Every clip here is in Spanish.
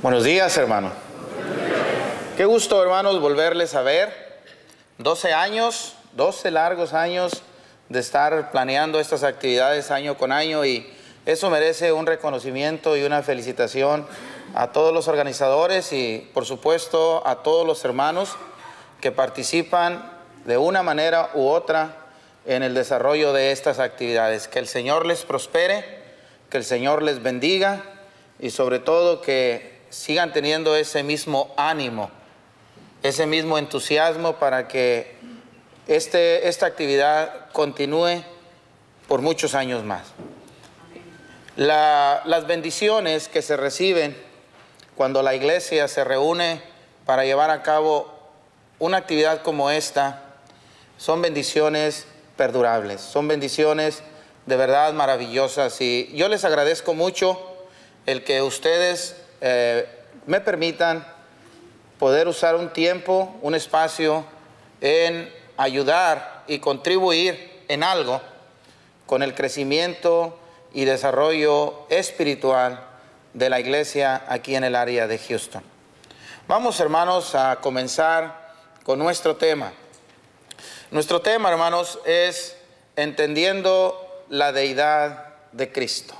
Buenos días, hermano. Qué gusto, hermanos, volverles a ver. 12 años, 12 largos años de estar planeando estas actividades año con año, y eso merece un reconocimiento y una felicitación a todos los organizadores y, por supuesto, a todos los hermanos que participan de una manera u otra en el desarrollo de estas actividades. Que el Señor les prospere, que el Señor les bendiga y sobre todo que sigan teniendo ese mismo ánimo, ese mismo entusiasmo para que esta actividad continúe por muchos años más. Las bendiciones que se reciben cuando la iglesia se reúne para llevar a cabo una actividad como esta son bendiciones perdurables, son bendiciones de verdad maravillosas, y yo les agradezco mucho el que ustedes me permitan poder usar un tiempo, un espacio en ayudar y contribuir en algo con el crecimiento y desarrollo espiritual de la iglesia aquí en el área de Houston. Vamos, hermanos, a comenzar con nuestro tema. Nuestro tema, hermanos, es entendiendo la deidad de Cristo.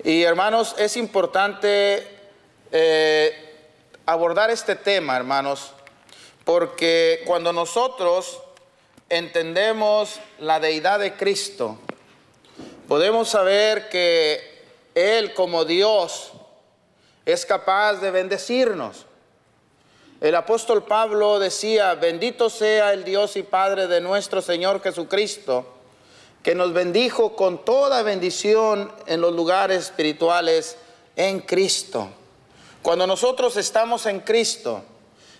Y, hermanos, es importante abordar este tema, hermanos, porque cuando nosotros entendemos la deidad de Cristo, podemos saber que Él, como Dios, es capaz de bendecirnos. El apóstol Pablo decía: bendito sea el Dios y Padre de nuestro Señor Jesucristo, que nos bendijo con toda bendición en los lugares espirituales en Cristo. Cuando nosotros estamos en Cristo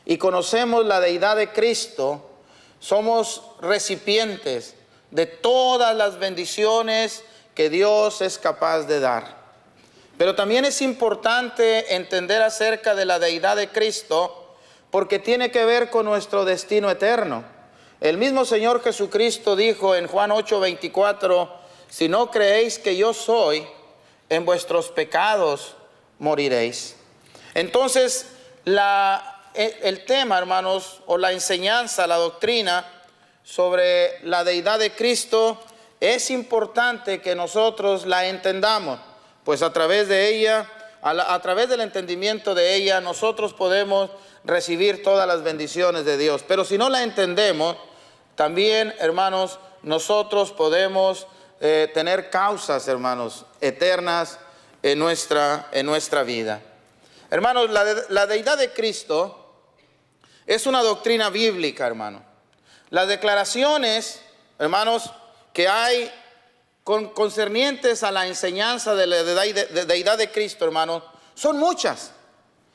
y conocemos la deidad de Cristo, somos recipientes de todas las bendiciones que Dios es capaz de dar. Pero también es importante entender acerca de la deidad de Cristo, porque tiene que ver con nuestro destino eterno. El mismo Señor Jesucristo dijo en Juan 8:24: si no creéis que yo soy, en vuestros pecados moriréis. Entonces, el tema, hermanos, o la enseñanza, la doctrina sobre la deidad de Cristo, es importante que nosotros la entendamos, pues a través de ella, a través del entendimiento de ella, nosotros podemos recibir todas las bendiciones de Dios. Pero si no la entendemos, también, hermanos, nosotros podemos tener causas, hermanos, eternas en nuestra vida. Hermanos, la deidad de Cristo es una doctrina bíblica, hermano. Las declaraciones, hermanos, que hay concernientes a la enseñanza de la deidad de Cristo, hermanos, son muchas.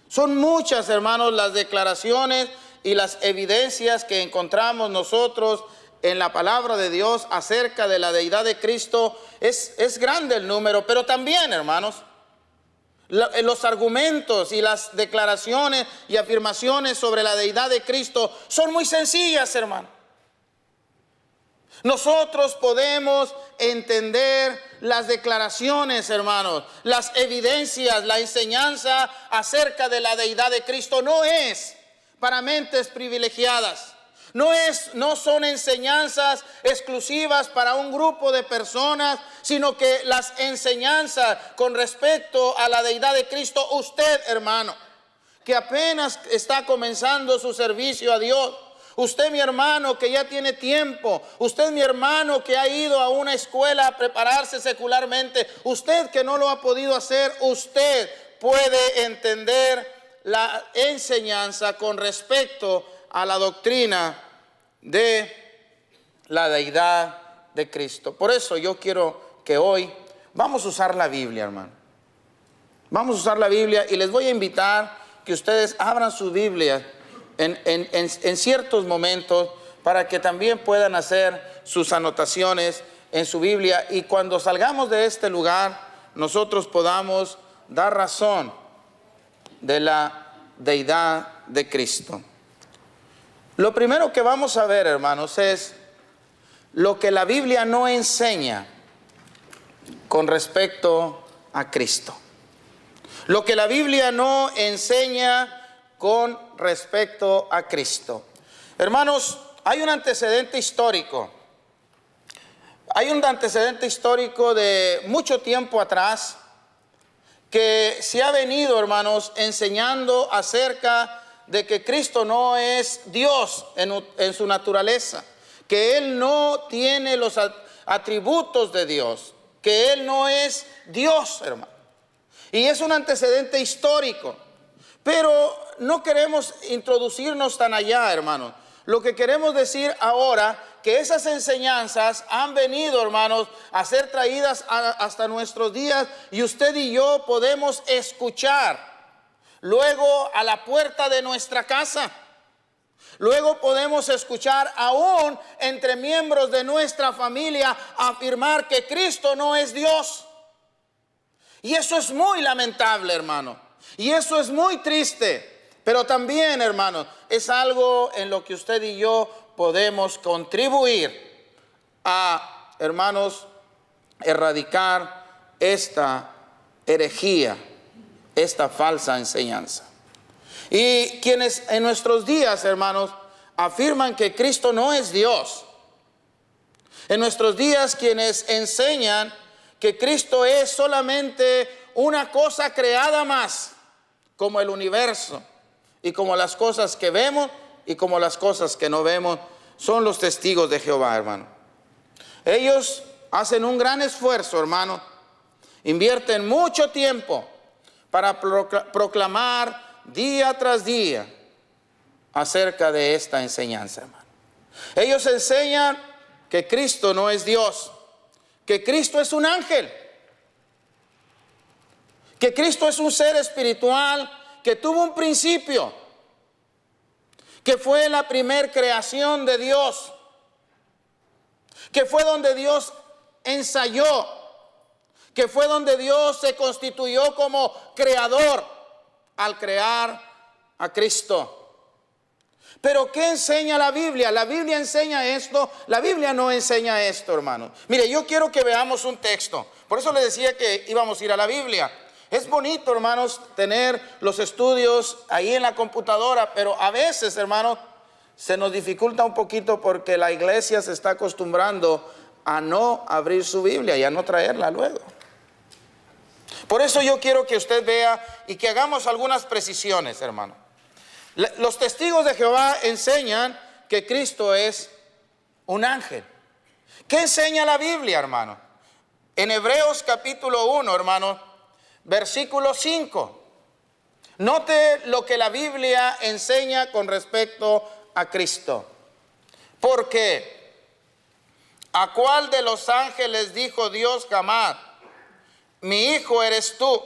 Son muchas, hermanos, las declaraciones y las evidencias que encontramos nosotros en la palabra de Dios acerca de la deidad de Cristo. Es grande el número, pero también, hermanos, los argumentos y las declaraciones y afirmaciones sobre la deidad de Cristo son muy sencillas, hermano. Nosotros podemos entender las declaraciones, hermanos, las evidencias, la enseñanza acerca de la deidad de Cristo. No es para mentes privilegiadas. No son enseñanzas exclusivas para un grupo de personas, sino que las enseñanzas con respecto a la deidad de Cristo, usted, hermano, que apenas está comenzando su servicio a Dios, usted, mi hermano, que ya tiene tiempo, usted, mi hermano, que ha ido a una escuela a prepararse secularmente, usted que no lo ha podido hacer, usted puede entender la enseñanza con respecto a la doctrina de la deidad de Cristo. Por eso yo quiero que hoy vamos a usar la Biblia, hermano. Vamos a usar la Biblia, y les voy a invitar que ustedes abran su Biblia en ciertos momentos para que también puedan hacer sus anotaciones en su Biblia, y cuando salgamos de este lugar nosotros podamos dar razón de la deidad de Cristo. Lo primero que vamos a ver, hermanos, es lo que la Biblia no enseña con respecto a Cristo. Lo que la Biblia no enseña con respecto a Cristo. Hermanos, hay un antecedente histórico. Hay un antecedente histórico de mucho tiempo atrás que se ha venido, hermanos, enseñando acerca de que Cristo no es Dios en su naturaleza, que Él no tiene los atributos de Dios, que Él no es Dios, hermano. Y es un antecedente histórico, pero no queremos introducirnos tan allá, hermanos. Lo que queremos decir ahora, que esas enseñanzas han venido, hermanos, a ser traídas hasta nuestros días, y usted y yo podemos escuchar luego a la puerta de nuestra casa. Luego podemos escuchar aún entre miembros de nuestra familia afirmar que Cristo no es Dios. Y eso es muy lamentable, hermano. Y eso es muy triste. Pero también, hermanos, es algo en lo que usted y yo podemos contribuir a, hermanos, erradicar esta herejía, esta falsa enseñanza. Y quienes en nuestros días, hermanos, afirman que Cristo no es Dios. En nuestros días, quienes enseñan que Cristo es solamente una cosa creada más, como el universo, y como las cosas que vemos y como las cosas que no vemos, son los testigos de Jehová, hermano. Ellos hacen un gran esfuerzo, hermano. Invierten mucho tiempo para proclamar día tras día acerca de esta enseñanza, hermano. Ellos enseñan que Cristo no es Dios, que Cristo es un ángel, que Cristo es un ser espiritual que tuvo un principio, que fue la primer creación de Dios, que fue donde Dios ensayó, que fue donde Dios se constituyó como creador al crear a Cristo. Pero ¿qué enseña la Biblia? La Biblia enseña esto, la Biblia no enseña esto, hermano. Mire, yo quiero que veamos un texto. Por eso le decía que íbamos a ir a la Biblia. Es bonito, hermanos, tener los estudios ahí en la computadora, pero a veces, hermanos, se nos dificulta un poquito porque la iglesia se está acostumbrando a no abrir su Biblia y a no traerla luego. Por eso yo quiero que usted vea y que hagamos algunas precisiones, hermano. Los testigos de Jehová enseñan que Cristo es un ángel. ¿Qué enseña la Biblia, hermano? En Hebreos capítulo 1, hermano, versículo 5. Note lo que la Biblia enseña con respecto a Cristo. Porque ¿a cuál de los ángeles dijo Dios jamás: mi hijo eres tú,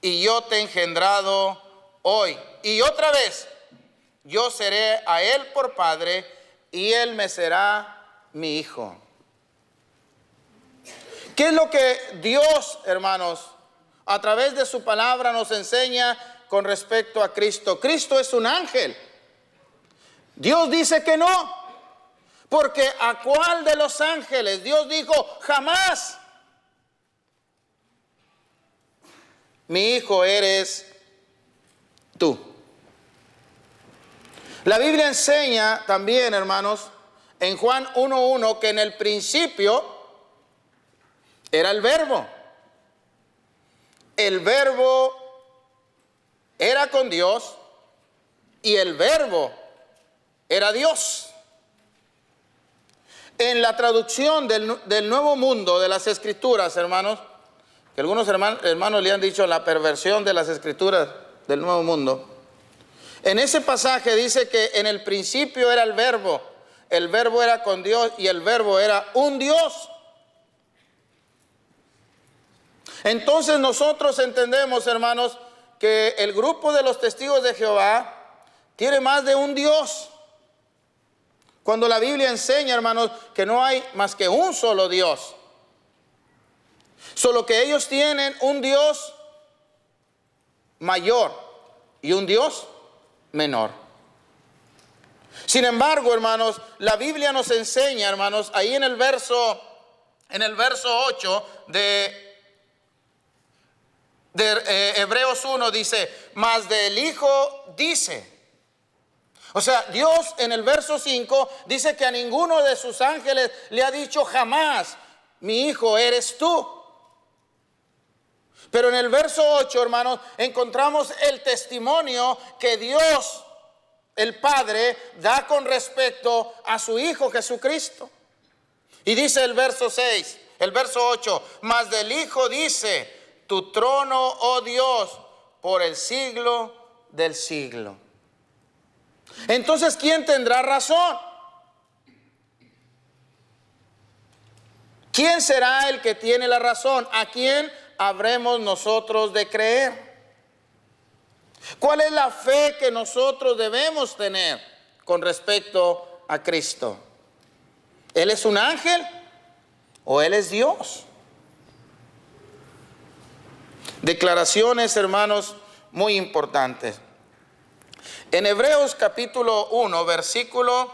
y yo te he engendrado hoy? Y otra vez, yo seré a él por padre, y él me será mi hijo. ¿Qué es lo que Dios, hermanos, a través de su palabra nos enseña con respecto a Cristo? Cristo es un ángel. Dios dice que no, porque ¿a cuál de los ángeles? Dios dijo jamás: mi hijo eres tú. La Biblia enseña también, hermanos, en Juan 1:1, que en el principio era el Verbo. El Verbo era con Dios y el Verbo era Dios. En la traducción del Nuevo Mundo de las Escrituras, hermanos, que algunos hermanos le han dicho la perversión de las Escrituras del Nuevo Mundo, en ese pasaje dice que en el principio era el Verbo era con Dios y el Verbo era un Dios. Entonces nosotros entendemos, hermanos, que el grupo de los testigos de Jehová tiene más de un Dios. Cuando la Biblia enseña, hermanos, que no hay más que un solo Dios. Solo que ellos tienen un Dios mayor y un Dios menor. Sin embargo, hermanos, la Biblia nos enseña, hermanos, ahí en el verso 8 de Hebreos 1 dice, mas del Hijo dice. O sea, Dios en el verso 5 dice que a ninguno de sus ángeles le ha dicho jamás, mi hijo eres tú. Pero en el verso 8, hermanos, encontramos el testimonio que Dios, el Padre, da con respecto a su Hijo Jesucristo. Y dice el verso 6, el verso 8, mas del Hijo dice, tu trono, oh Dios, por el siglo del siglo. Entonces, ¿quién tendrá razón? ¿Quién será el que tiene la razón? ¿A quién habremos nosotros de creer? ¿Cuál es la fe que nosotros debemos tener con respecto a Cristo? ¿Él es un ángel o Él es Dios? Declaraciones, hermanos, muy importantes. En Hebreos capítulo 1, versículo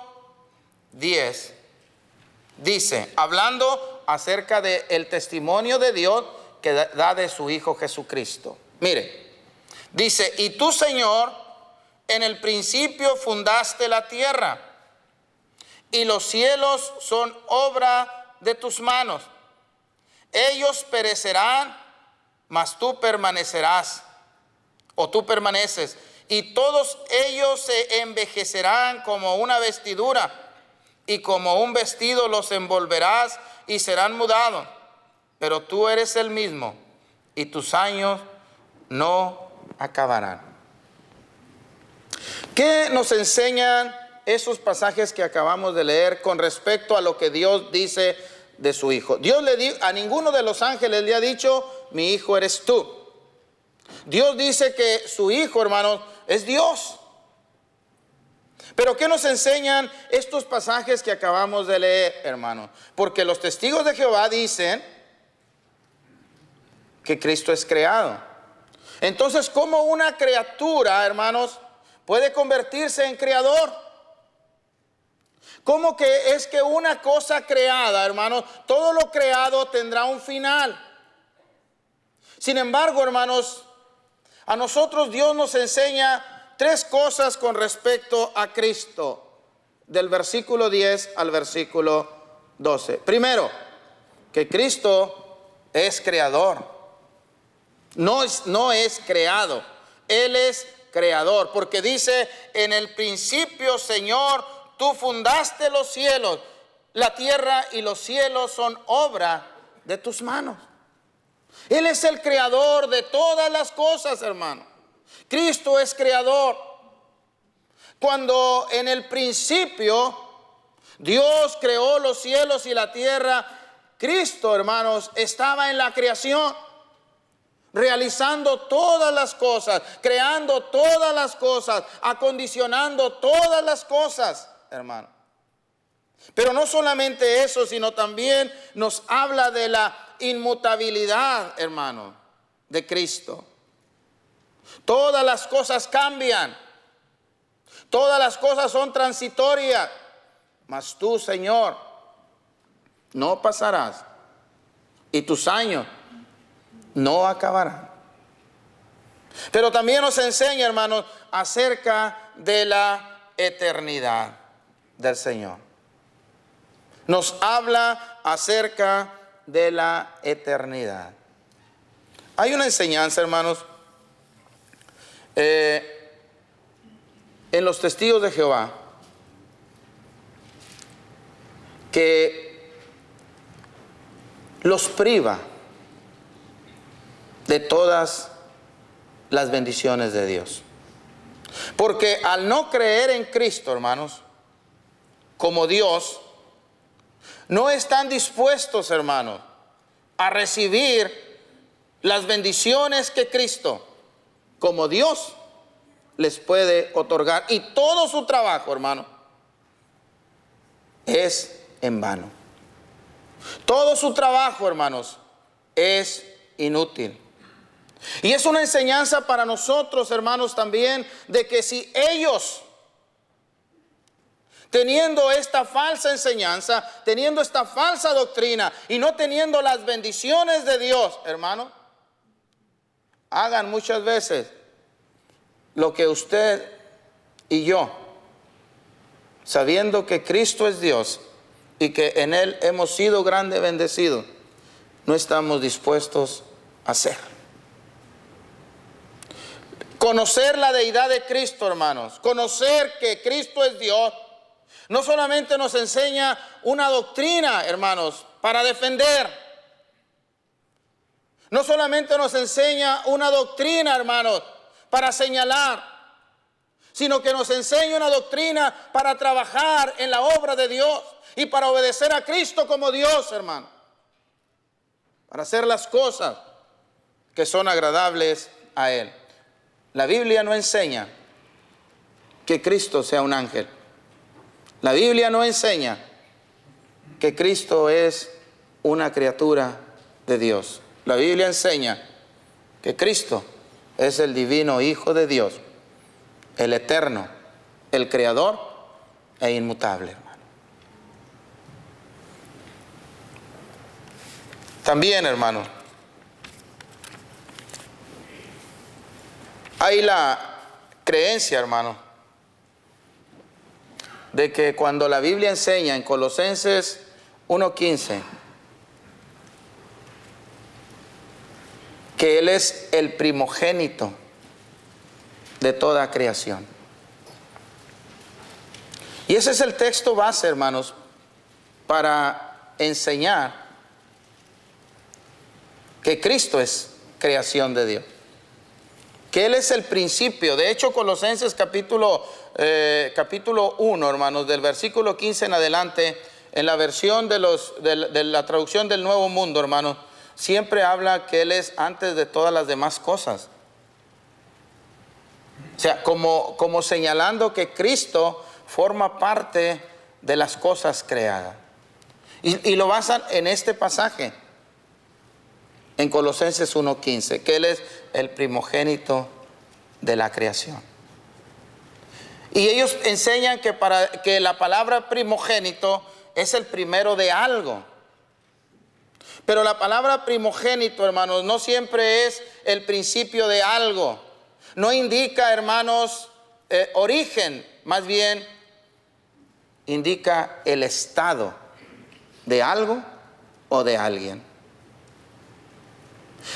10, dice, hablando acerca del testimonio de Dios que da de su Hijo Jesucristo. Mire, dice, y tú, Señor, en el principio fundaste la tierra, y los cielos son obra de tus manos. Ellos perecerán, mas tú permanecerás, o tú permaneces, y todos ellos se envejecerán como una vestidura, y como un vestido los envolverás y serán mudados. Pero tú eres el mismo, y tus años no acabarán. ¿Qué nos enseñan esos pasajes que acabamos de leer con respecto a lo que Dios dice de su Hijo? Dios a ninguno de los ángeles le ha dicho, mi hijo eres tú. Dios dice que su Hijo, hermanos, es Dios. Pero ¿qué nos enseñan estos pasajes que acabamos de leer, hermanos? Porque los testigos de Jehová dicen que Cristo es creado. Entonces, ¿cómo una criatura, hermanos, puede convertirse en creador? ¿Cómo que es que una cosa creada, hermanos, todo lo creado tendrá un final? Sin embargo, hermanos, a nosotros Dios nos enseña tres cosas con respecto a Cristo, del versículo 10 al versículo 12. Primero, que Cristo es creador. No es creado, Él es creador, porque dice, en el principio, Señor, tú fundaste los cielos, la tierra y los cielos son obra de tus manos. Él es el creador de todas las cosas, hermano. Cristo es creador. Cuando en el principio Dios creó los cielos y la tierra, Cristo, hermanos, estaba en la creación, realizando todas las cosas, creando todas las cosas, acondicionando todas las cosas, hermano. Pero no solamente eso, sino también nos habla de la inmutabilidad, hermano, de Cristo. Todas las cosas cambian, todas las cosas son transitorias, mas tú, Señor, no pasarás y tus años no acabarán. Pero también nos enseña, hermanos, acerca de la eternidad del Señor. Nos habla acerca de la eternidad. Hay una enseñanza, hermanos, en los testigos de Jehová, que los priva de todas las bendiciones de Dios. Porque al no creer en Cristo, hermanos, como Dios, no están dispuestos, hermanos, a recibir las bendiciones que Cristo, como Dios, les puede otorgar. Y todo su trabajo, hermano, es en vano. Todo su trabajo, hermanos, es inútil. Y es una enseñanza para nosotros, hermanos, también, de que si ellos, teniendo esta falsa enseñanza, teniendo esta falsa doctrina y no teniendo las bendiciones de Dios, hermano, hagan muchas veces lo que usted y yo, sabiendo que Cristo es Dios y que en Él hemos sido grande bendecidos, no estamos dispuestos a hacer. Conocer la deidad de Cristo, hermanos, conocer que Cristo es Dios, no solamente nos enseña una doctrina, hermanos, para defender. No solamente nos enseña una doctrina, hermanos, para señalar, sino que nos enseña una doctrina para trabajar en la obra de Dios y para obedecer a Cristo como Dios, hermano. Para hacer las cosas que son agradables a Él. La Biblia no enseña que Cristo sea un ángel. La Biblia no enseña que Cristo es una criatura de Dios. La Biblia enseña que Cristo es el divino Hijo de Dios, el eterno, el creador e inmutable, hermano. También, hermano, hay la creencia, hermano, de que cuando la Biblia enseña en Colosenses 1:15 que Él es el primogénito de toda creación. Y ese es el texto base, hermanos, para enseñar que Cristo es creación de Dios. Que Él es el principio. De hecho, Colosenses capítulo 1, hermanos, del versículo 15 en adelante, en la versión de la traducción del Nuevo Mundo, hermanos, siempre habla que Él es antes de todas las demás cosas. O sea, como señalando que Cristo forma parte de las cosas creadas. Y lo basan en este pasaje, en Colosenses 1:15, que Él es el primogénito de la creación. Y ellos enseñan que la palabra primogénito es el primero de algo. Pero la palabra primogénito, hermanos, no siempre es el principio de algo. No indica, hermanos, origen, más bien indica el estado de algo o de alguien.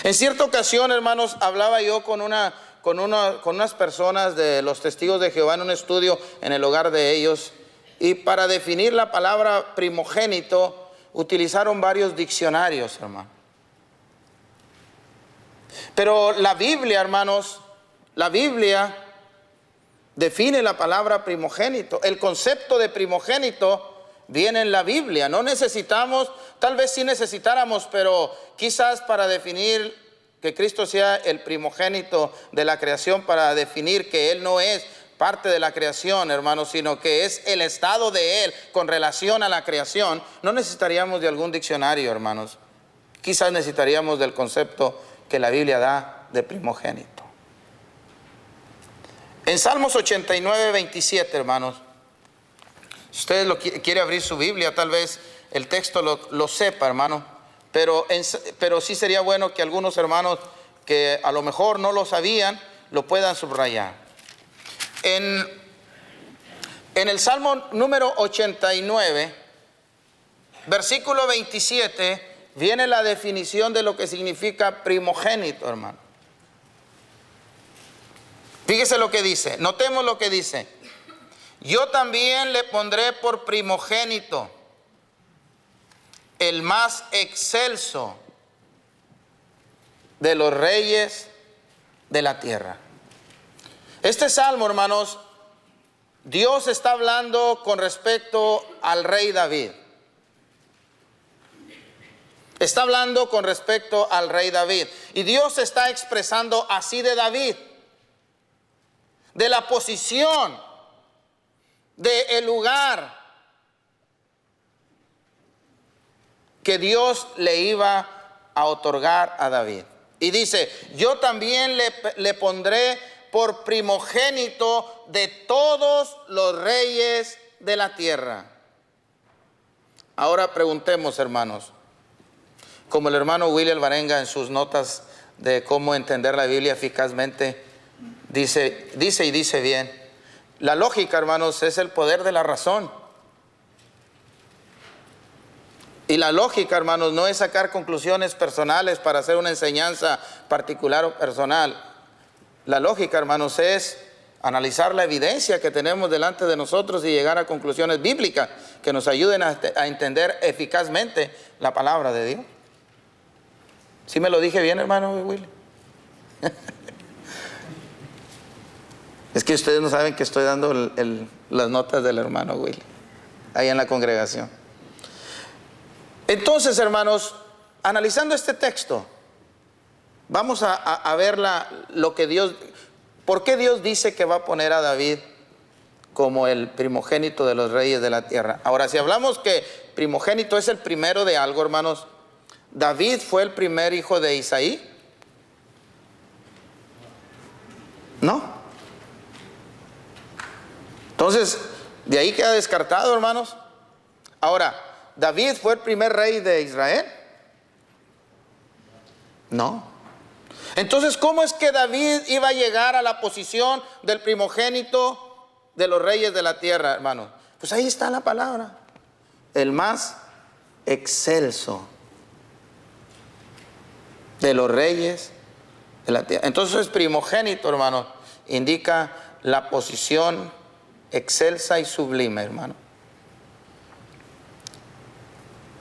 En cierta ocasión, hermanos, hablaba yo con unas personas de los testigos de Jehová en un estudio en el hogar de ellos, y para definir la palabra primogénito utilizaron varios diccionarios, hermano. Pero la Biblia, hermanos, la Biblia define la palabra primogénito. El concepto de primogénito viene en la Biblia. No necesitamos, tal vez sí necesitáramos, pero quizás para definir que Cristo sea el primogénito de la creación, para definir que Él no es parte de la creación, hermanos, sino que es el estado de Él con relación a la creación, no necesitaríamos de algún diccionario, hermanos. Quizás necesitaríamos del concepto que la Biblia da de primogénito. En Salmos 89:27, hermanos, si usted quiere abrir su Biblia, tal vez el texto lo sepa, hermano, pero sí sería bueno que algunos hermanos que a lo mejor no lo sabían, lo puedan subrayar. En el Salmo número 89, versículo 27, viene la definición de lo que significa primogénito, hermano. Fíjese lo que dice, notemos lo que dice. Yo también le pondré por primogénito, el más excelso de los reyes de la tierra. Este salmo, hermanos, Dios está hablando con respecto al rey David. Está hablando con respecto al rey David. Y Dios está expresando así de David, de la posición, del lugar que Dios le iba a otorgar a David. Y dice, yo también le pondré por primogénito de todos los reyes de la tierra. Ahora preguntemos, hermanos, como el hermano William Varenga en sus notas de cómo entender la Biblia eficazmente, dice y dice bien. La lógica, hermanos, es el poder de la razón. Y la lógica, hermanos, no es sacar conclusiones personales para hacer una enseñanza particular o personal. La lógica, hermanos, es analizar la evidencia que tenemos delante de nosotros y llegar a conclusiones bíblicas que nos ayuden a entender eficazmente la palabra de Dios. ¿Sí me lo dije bien, hermano Willy? Es que ustedes no saben que estoy dando las notas del hermano Willy ahí en la congregación. Entonces, hermanos, analizando este texto, vamos a ver lo que Dios, ¿por qué Dios dice que va a poner a David como el primogénito de los reyes de la tierra? Ahora, si hablamos que primogénito es el primero de algo, hermanos, ¿David fue el primer hijo de Isaí? No. Entonces, de ahí queda descartado, hermanos. Ahora, ¿David fue el primer rey de Israel? No. Entonces, ¿cómo es que David iba a llegar a la posición del primogénito de los reyes de la tierra, hermanos? Pues ahí está la palabra. El más excelso de los reyes de la tierra. Entonces, primogénito, hermanos, indica la posición excelsa y sublime, hermano,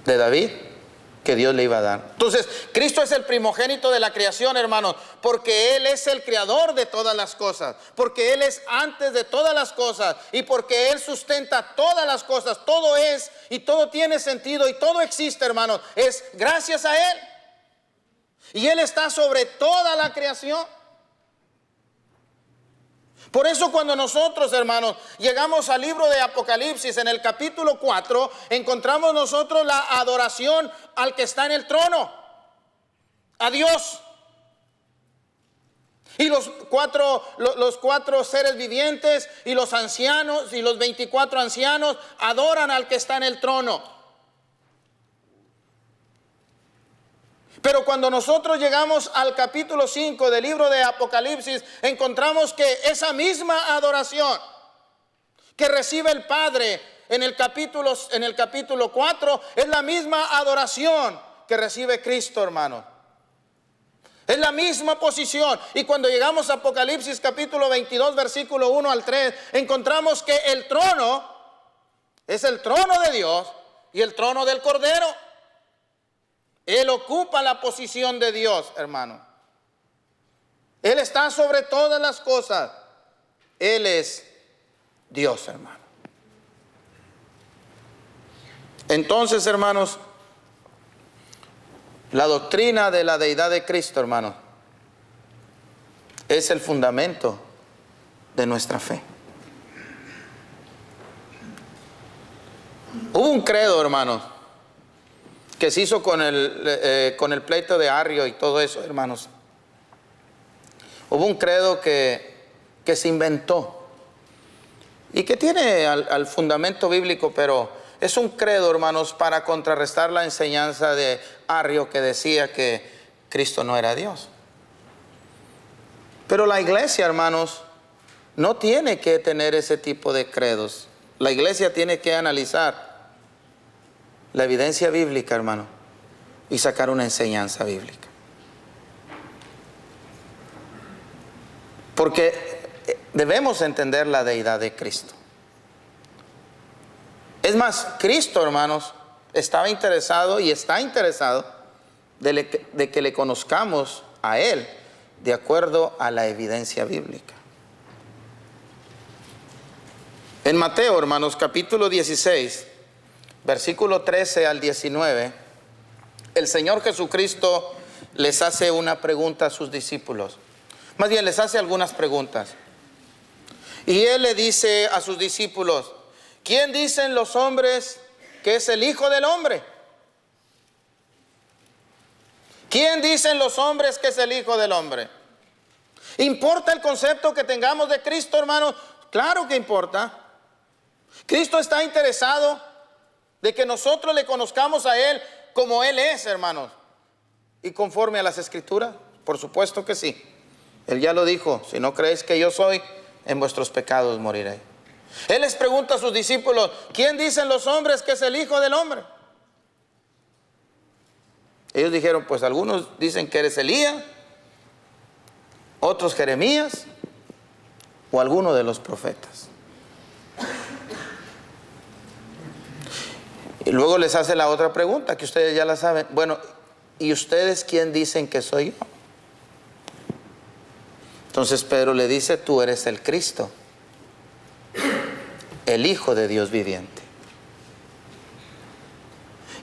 de David, que Dios le iba a dar. Entonces, Cristo es el primogénito de la creación, hermanos, porque Él es el creador de todas las cosas, porque Él es antes de todas las cosas, y porque Él sustenta todas las cosas. Todo es y todo tiene sentido y todo existe, hermanos, es gracias a Él. Y Él está sobre toda la creación. Por eso cuando nosotros, hermanos, llegamos al libro de Apocalipsis, en el capítulo 4, encontramos nosotros la adoración al que está en el trono, a Dios. Y los cuatro seres vivientes y los ancianos y los 24 ancianos adoran al que está en el trono. Pero cuando nosotros llegamos al capítulo 5 del libro de Apocalipsis, encontramos que esa misma adoración que recibe el Padre en el capítulo 4 es la misma adoración que recibe Cristo, hermano. Es la misma posición. Y cuando llegamos a Apocalipsis capítulo 22, versículo 1 al 3, encontramos que el trono es el trono de Dios y el trono del Cordero. Él ocupa la posición de Dios, hermano. Él está sobre todas las cosas. Él es Dios, hermano. Entonces, hermanos, la doctrina de la deidad de Cristo, hermanos, es el fundamento de nuestra fe. Hubo un credo, hermanos, que se hizo con el pleito de Arrio y todo eso, hermanos. Hubo un credo que se inventó y que tiene al fundamento bíblico, pero es un credo, hermanos, para contrarrestar la enseñanza de Arrio, que decía que Cristo no era Dios. Pero la iglesia, hermanos, no tiene que tener ese tipo de credos. La iglesia tiene que analizar la evidencia bíblica, hermano, y sacar una enseñanza bíblica. Porque debemos entender la deidad de Cristo. Es más, Cristo, hermanos, estaba interesado y está interesado de que le conozcamos a Él de acuerdo a la evidencia bíblica. En Mateo, hermanos, capítulo 16, versículo 13 al 19, el Señor Jesucristo les hace una pregunta a sus discípulos. Más bien, les hace algunas preguntas. Y Él le dice a sus discípulos: ¿quién dicen los hombres que es el Hijo del Hombre? ¿Quién dicen los hombres que es el Hijo del Hombre? ¿Importa el concepto que tengamos de Cristo, hermanos? Claro que importa. Cristo está interesado de que nosotros le conozcamos a Él como Él es, hermanos, y conforme a las Escrituras. Por supuesto que sí. Él ya lo dijo, si no creéis que yo soy, en vuestros pecados moriré. Él les pregunta a sus discípulos, ¿quién dicen los hombres que es el Hijo del Hombre? Ellos dijeron, pues algunos dicen que eres Elías, otros Jeremías o alguno de los profetas. Y luego les hace la otra pregunta que ustedes ya la saben. Bueno, ¿y ustedes quién dicen que soy yo? Entonces Pedro le dice, tú eres el Cristo, el Hijo de Dios viviente.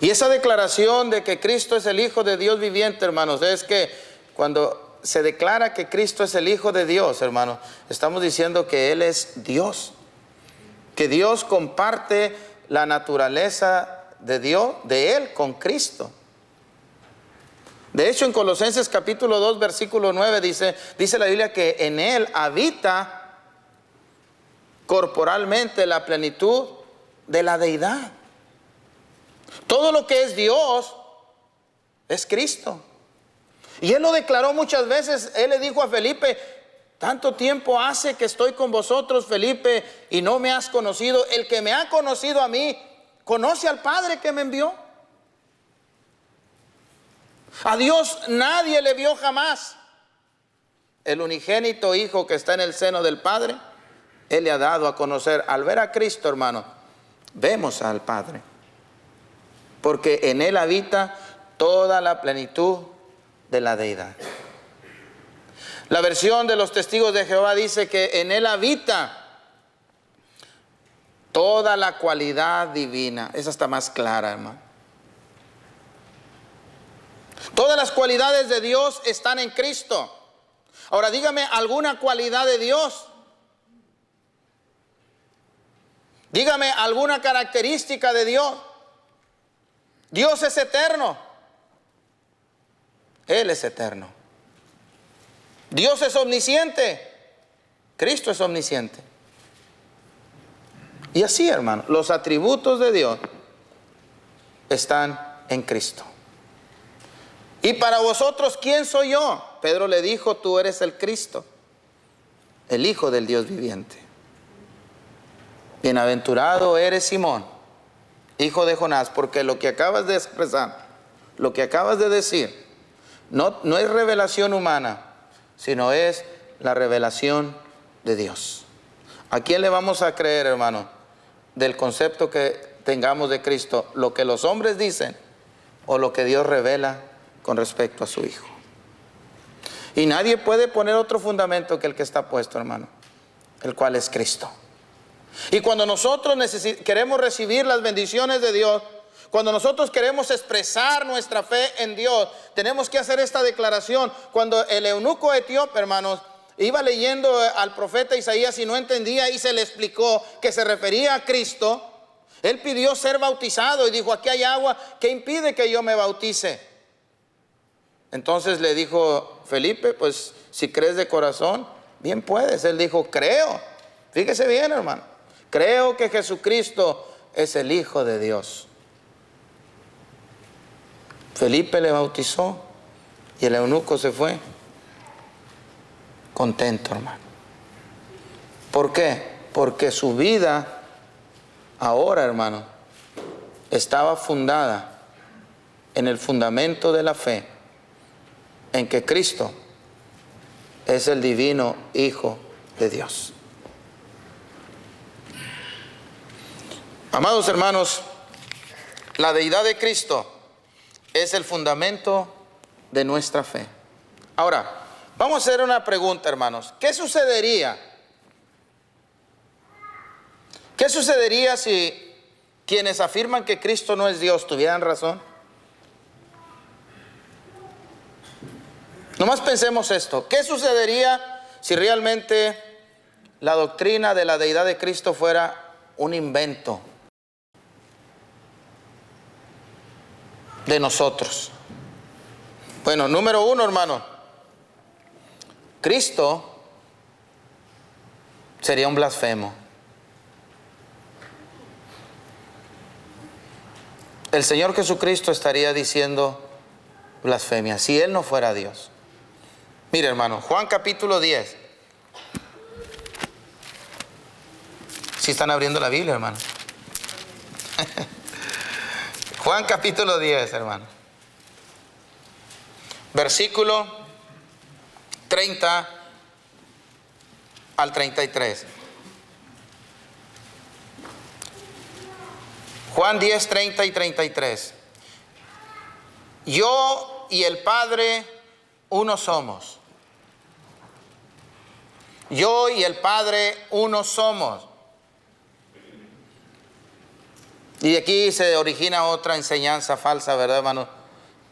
Y esa declaración de que Cristo es el Hijo de Dios viviente, hermanos, es que cuando se declara que Cristo es el Hijo de Dios, hermanos, estamos diciendo que Él es Dios, que Dios comparte la naturaleza de Dios, de Él con Cristo. De hecho, en Colosenses capítulo 2, versículo 9 dice la Biblia que en Él habita corporalmente la plenitud de la deidad. Todo lo que es Dios es Cristo. Y Él lo declaró muchas veces. Él le dijo a Felipe, tanto tiempo hace que estoy con vosotros, Felipe, y no me has conocido. El que me ha conocido a mí, conoce al Padre que me envió. A Dios nadie le vio jamás. El unigénito Hijo que está en el seno del Padre, Él le ha dado a conocer. Al ver a Cristo, hermano, vemos al Padre, porque en Él habita toda la plenitud de la deidad. La versión de los testigos de Jehová dice que en Él habita toda la cualidad divina. Esa está más clara, hermano. Todas las cualidades de Dios están en Cristo. Ahora dígame alguna cualidad de Dios. Dígame alguna característica de Dios. Dios es eterno. Él es eterno. Dios es omnisciente. Cristo es omnisciente. Y así, hermano, los atributos de Dios están en Cristo. Y para vosotros, ¿quién soy yo? Pedro le dijo, tú eres el Cristo, el Hijo del Dios viviente. Bienaventurado eres Simón, hijo de Jonás, porque lo que acabas de expresar, lo que acabas de decir, no es revelación humana, sino es la revelación de Dios. ¿A quién le vamos a creer, hermano, del concepto que tengamos de Cristo? ¿Lo que los hombres dicen o lo que Dios revela con respecto a su Hijo? Y nadie puede poner otro fundamento que el que está puesto, hermano, el cual es Cristo. Y cuando nosotros queremos recibir las bendiciones de Dios, cuando nosotros queremos expresar nuestra fe en Dios, tenemos que hacer esta declaración. Cuando el eunuco etíope, hermanos, iba leyendo al profeta Isaías y no entendía, y se le explicó que se refería a Cristo, él pidió ser bautizado y dijo, aquí hay agua, ¿qué impide que yo me bautice? Entonces le dijo Felipe, pues si crees de corazón, bien puedes. Él dijo, creo. Fíjese bien, hermano. Creo que Jesucristo es el Hijo de Dios. Felipe le bautizó y el eunuco se fue contento, hermano. ¿Por qué? Porque su vida ahora, hermano, estaba fundada en el fundamento de la fe, en que Cristo es el divino Hijo de Dios. Amados hermanos, la deidad de Cristo es el fundamento de nuestra fe. Ahora, vamos a hacer una pregunta, hermanos. ¿Qué sucedería? ¿Qué sucedería si quienes afirman que Cristo no es Dios tuvieran razón? Nomás pensemos esto. ¿Qué sucedería si realmente la doctrina de la deidad de Cristo fuera un invento de nosotros? Bueno, número uno, hermano, Cristo sería un blasfemo. El Señor Jesucristo estaría diciendo blasfemia si Él no fuera Dios. Mire, hermano, Juan capítulo 10. Si están abriendo la Biblia, hermano. Juan capítulo 10, hermano. Versículo 30 al 33. Juan 10, 30 y 33. Yo y el Padre uno somos. Yo y el Padre uno somos. Y aquí se origina otra enseñanza falsa, ¿verdad, hermano?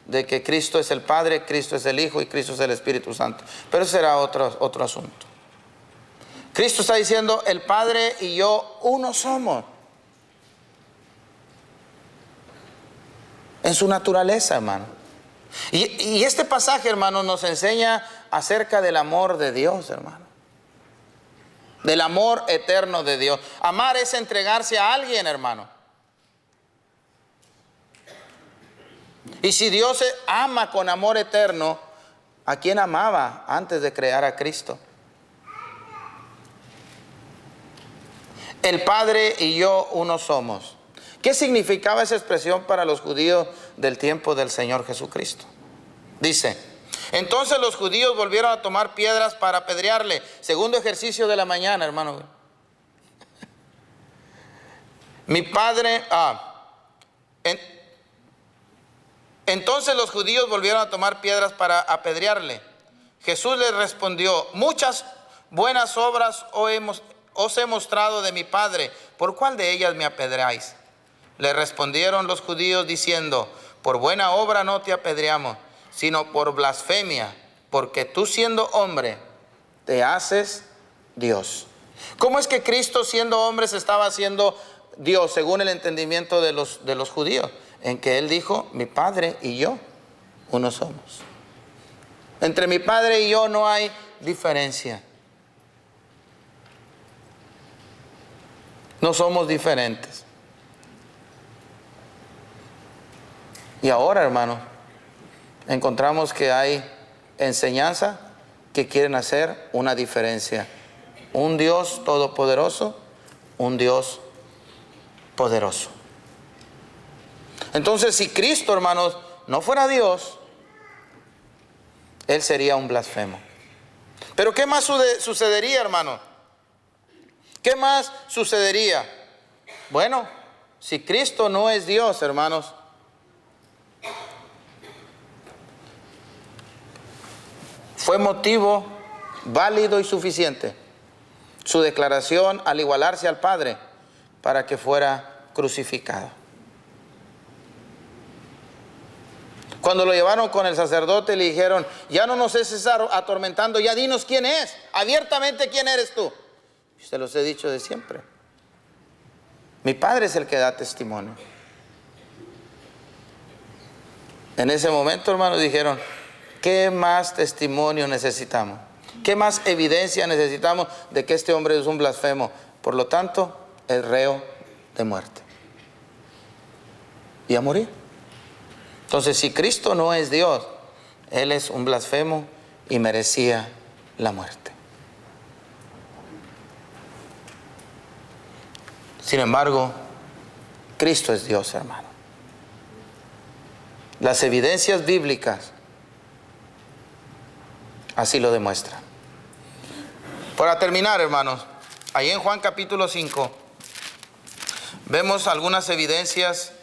De que Cristo es el Padre, Cristo es el Hijo y Cristo es el Espíritu Santo. Pero ese será otro asunto. Cristo está diciendo, el Padre y yo uno somos. En su naturaleza, hermano. Y este pasaje, hermano, nos enseña acerca del amor de Dios, hermano. Del amor eterno de Dios. Amar es entregarse a alguien, hermano. Y si Dios ama con amor eterno, ¿a quién amaba antes de crear a Cristo? El Padre y yo uno somos. ¿Qué significaba esa expresión para los judíos del tiempo del Señor Jesucristo? Dice, entonces los judíos volvieron a tomar piedras para apedrearle. Segundo ejercicio de la mañana, hermano. Mi padre, entonces los judíos volvieron a tomar piedras para apedrearle. Jesús les respondió, muchas buenas obras os he mostrado de mi Padre, ¿por cuál de ellas me apedreáis? Le respondieron los judíos diciendo, por buena obra no te apedreamos, sino por blasfemia, porque tú siendo hombre, te haces Dios. ¿Cómo es que Cristo siendo hombre se estaba haciendo Dios según el entendimiento de los judíos? En que Él dijo, mi Padre y yo, uno somos. Entre mi Padre y yo no hay diferencia. No somos diferentes. Y ahora, hermano, encontramos que hay enseñanza que quieren hacer una diferencia. Un Dios todopoderoso, un Dios poderoso. Entonces, si Cristo, hermanos, no fuera Dios, Él sería un blasfemo. Pero ¿qué más sucedería, hermano? ¿Qué más sucedería? Bueno, si Cristo no es Dios, hermanos, fue motivo válido y suficiente su declaración al igualarse al Padre para que fuera crucificado. Cuando lo llevaron con el sacerdote le dijeron, ya no nos estés atormentando, ya dinos quién es, abiertamente quién eres tú. Y se los he dicho de siempre. Mi Padre es el que da testimonio. En ese momento, hermanos, dijeron, ¿qué más testimonio necesitamos? ¿Qué más evidencia necesitamos de que este hombre es un blasfemo? Por lo tanto, el reo de muerte. Y a morir. Entonces, si Cristo no es Dios, Él es un blasfemo y merecía la muerte. Sin embargo, Cristo es Dios, hermano. Las evidencias bíblicas así lo demuestran. Para terminar, hermanos, ahí en Juan capítulo 5 vemos algunas evidencias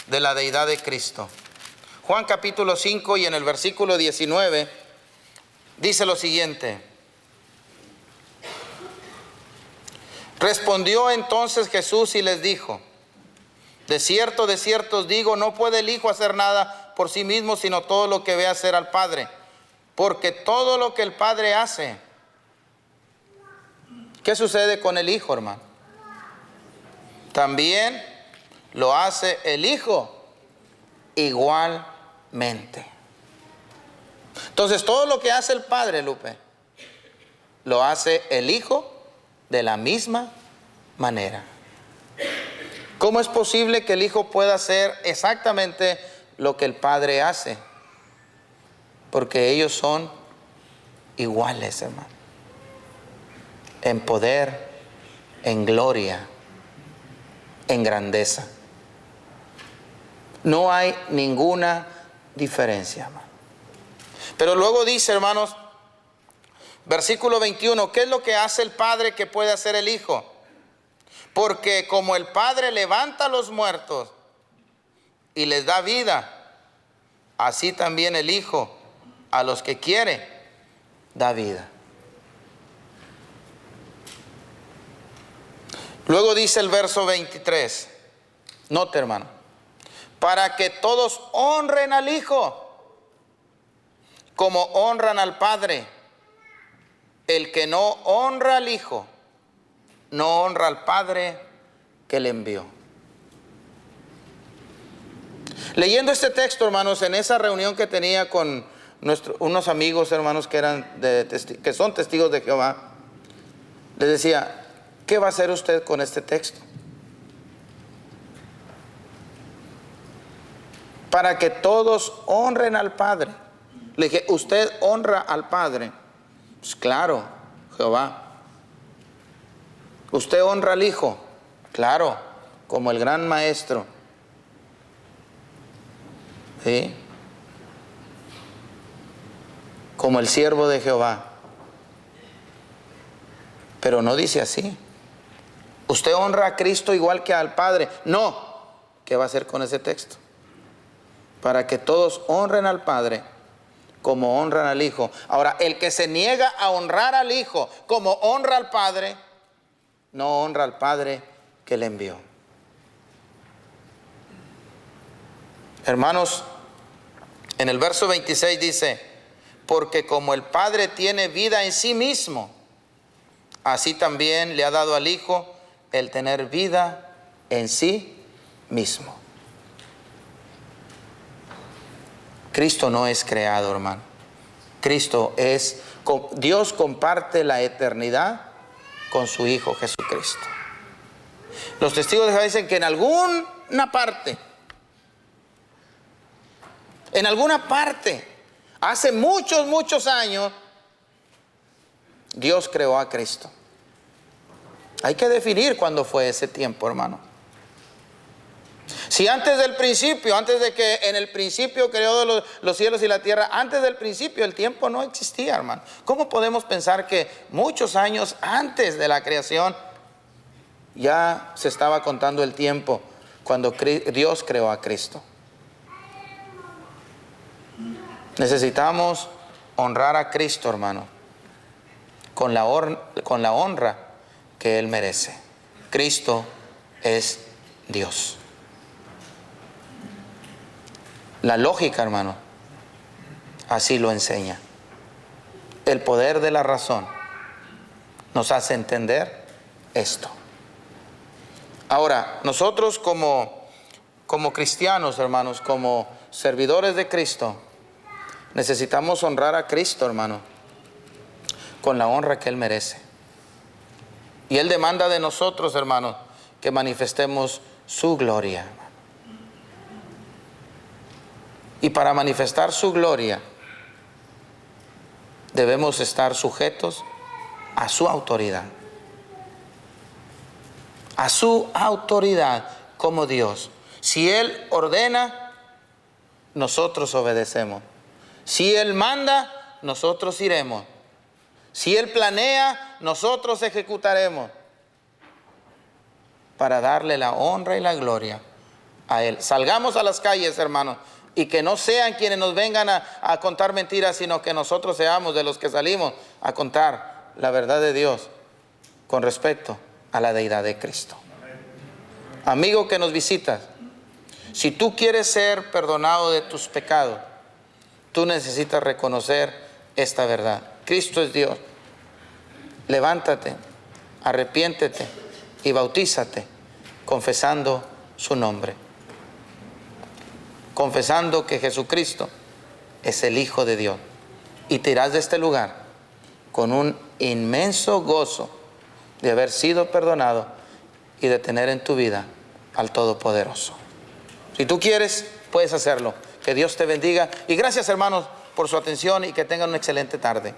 de la deidad de Cristo. Juan capítulo 5 y en el versículo 19 dice lo siguiente. Respondió entonces Jesús y les dijo, de cierto os digo, no puede el Hijo hacer nada por sí mismo, sino todo lo que ve hacer al Padre. Porque todo lo que el Padre hace, ¿qué sucede con el Hijo, hermano? También lo hace el Hijo igualmente. Entonces, todo lo que hace el Padre, Lupe, lo hace el Hijo de la misma manera. ¿Cómo es posible que el Hijo pueda hacer exactamente lo que el Padre hace? Porque ellos son iguales, hermano, en poder, en gloria, en grandeza. No hay ninguna diferencia, hermano. Pero luego dice, hermanos, versículo 21, ¿qué es lo que hace el Padre que puede hacer el Hijo? Porque como el Padre levanta a los muertos y les da vida, así también el Hijo a los que quiere da vida. Luego dice el verso 23, note, hermano, para que todos honren al Hijo como honran al Padre. El que no honra al Hijo, no honra al Padre que le envió. Leyendo este texto, hermanos, en esa reunión que tenía con unos amigos, hermanos, que son testigos de Jehová, les decía, ¿qué va a hacer usted con este texto? Para que todos honren al Padre. Le dije, ¿usted honra al Padre? Pues claro, Jehová. ¿Usted honra al Hijo? Claro, como el gran Maestro. ¿Sí? Como el siervo de Jehová. Pero no dice así. ¿Usted honra a Cristo igual que al Padre? No. ¿Qué va a hacer con ese texto? Para que todos honren al Padre como honran al Hijo. Ahora, el que se niega a honrar al Hijo como honra al Padre, no honra al Padre que le envió. Hermanos, en el verso 26 dice, porque como el Padre tiene vida en sí mismo, así también le ha dado al Hijo el tener vida en sí mismo. Cristo no es creado, hermano. Cristo es, Dios comparte la eternidad con su Hijo Jesucristo. Los testigos de Jehová dicen que en alguna parte, hace muchos años, Dios creó a Cristo. Hay que definir cuándo fue ese tiempo, hermano. Si antes del principio, antes de que en el principio creó los cielos y la tierra, antes del principio el tiempo no existía, hermano. ¿Cómo podemos pensar que muchos años antes de la creación ya se estaba contando el tiempo cuando Dios creó a Cristo? Necesitamos honrar a Cristo, hermano, con la honra que Él merece. Cristo es Dios. La lógica, hermano, así lo enseña. El poder de la razón nos hace entender esto. Ahora, nosotros como cristianos, hermanos, como servidores de Cristo, necesitamos honrar a Cristo, hermano, con la honra que Él merece. Y Él demanda de nosotros, hermanos, que manifestemos su gloria. Y para manifestar su gloria, debemos estar sujetos a su autoridad. A su autoridad como Dios. Si Él ordena, nosotros obedecemos. Si Él manda, nosotros iremos. Si Él planea, nosotros ejecutaremos. Para darle la honra y la gloria a Él. Salgamos a las calles, hermanos. Y que no sean quienes nos vengan a contar mentiras, sino que nosotros seamos de los que salimos a contar la verdad de Dios con respecto a la deidad de Cristo. Amigo que nos visitas, si tú quieres ser perdonado de tus pecados, tú necesitas reconocer esta verdad. Cristo es Dios. Levántate, arrepiéntete y bautízate confesando su nombre. Confesando que Jesucristo es el Hijo de Dios. Y te irás de este lugar con un inmenso gozo de haber sido perdonado y de tener en tu vida al Todopoderoso. Si tú quieres, puedes hacerlo. Que Dios te bendiga. Y gracias, hermanos, por su atención y que tengan una excelente tarde.